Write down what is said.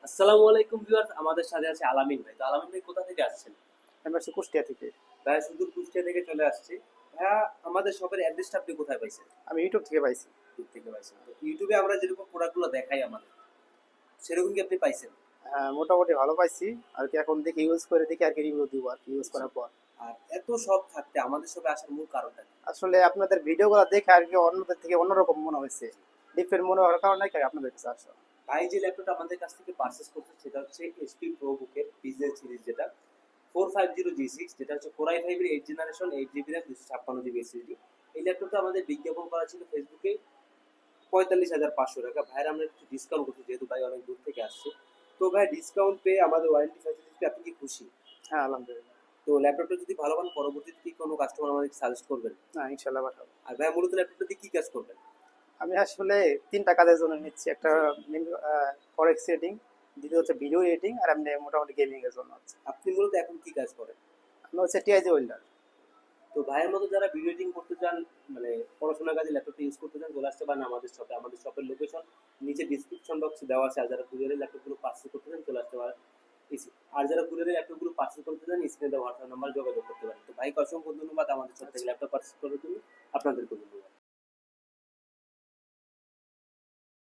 আসসালামু আলাইকুম ভিউয়ার্স, আমাদের সাথে আছে আলামিন ভাই। তো আলামিন ভাই কোথা থেকে আসছেন? আমি আসছি কুষ্টিয়া থেকে। ভাইয়া সুদূর কুষ্টিয়া থেকে চলে আসছে। ভাইয়া আমাদের শপের অ্যাড্রেসটা আপনি কোথায় পাইছেন? আমি ইউটিউব থেকে পাইছি। ইউটিউব থেকে পাইছেন। তো ইউটিউবে আমরা যেরকম প্রোডাক্টগুলো দেখাই আমাদের, সেরকম কি আপনি পাইছেন? মোটামুটি ভালো পাইছি আর কি। এখন দেখি ইউজ করে দেখি আর কি রিভিউ দিব আর কি ইউজ জি। করার পর। আর এত শপ থাকতে আমাদের শপে আসার মূল কারণটা কি? আসলে আপনাদের ভিডিওগুলো দেখে আর কি অন্যদের থেকে অন্যরকম মনে হয়েছে। ডিফারেন্ট মনে হওয়ার কারণে কি আপনাদের কাছে আসা। ভাই যে ল্যাপটপটা আমাদের কাছ থেকে পারচেজ করছে সেটা হচ্ছে এইচপি প্রোবুকের বিজনেস সিরিজ, যেটা 450G6, যেটা হচ্ছে কোর i5 এর 8 generation, 8 GB RAM, 256 GB SSD. এই ল্যাপটপটা আমাদের বিজ্ঞাপন করা ছিল ফেসবুকে 45,500 টাকা। ভাইয়ের আমরা একটু ডিসকাউন্ট করছি, যেহেতু ভাই অনেক দূর থেকে আসছে। তো ভাই ডিসকাউন্ট পেয়ে আমাদের ওয়ারেন্টি ফ্যাসিলিটি আপনি কি খুশি? হ্যাঁ, আলহামদুলিল্লাহ। তো ল্যাপটপটা যদি ভালো পান, পরবর্তীতে কি কোনো কাস্টমার আমাদেরকে সাজেস্ট করবেন? না, ইনশাল্লাহ পাঠাবো। আর ভাই মূলত ল্যাপটপটা দিয়ে কি কাজ করবেন? আমি আসলে তিনটা কাজের জন্য নিচ্ছি। একটা জি। ফরেক্স এডিটিং, দ্বিতীয় হচ্ছে ভিডিও এডিটিং, আর এমনি মোটামুটি গেমিং এর জন্য হচ্ছে। আপনি মূলত এখন কি কাজ করেন? আমি হচ্ছে টিআইজি ওয়েল্ডার। তো ভাইয়ের মতো যারা ভিডিও এডিটিং করতে চান, মানে পড়াশোনার কাজে ল্যাপটপটা ইউজ করতে চান, চলে আসতে পারেন আমাদের শপে। আমাদের শপের লোকেশন নিচে ডিসক্রিপশন বক্সে দেওয়া আছে। আর যারা কুরিয়ারের ল্যাপটপগুলো পার্সেল করতে চান, চলে আসতে পারেন। আর যারা কুরিয়ারের ল্যাপটপগুলো পার্সেল করতে চান, স্ক্রিনে দেওয়া হোয়াটসঅ্যাপ নাম্বার যোগাযোগ করতে পারেন। তো ভাইকে অসংখ্য ধন্যবাদ আমাদের শপ থেকে ল্যাপটপ পার্সেল করার জন্য। আপনাদের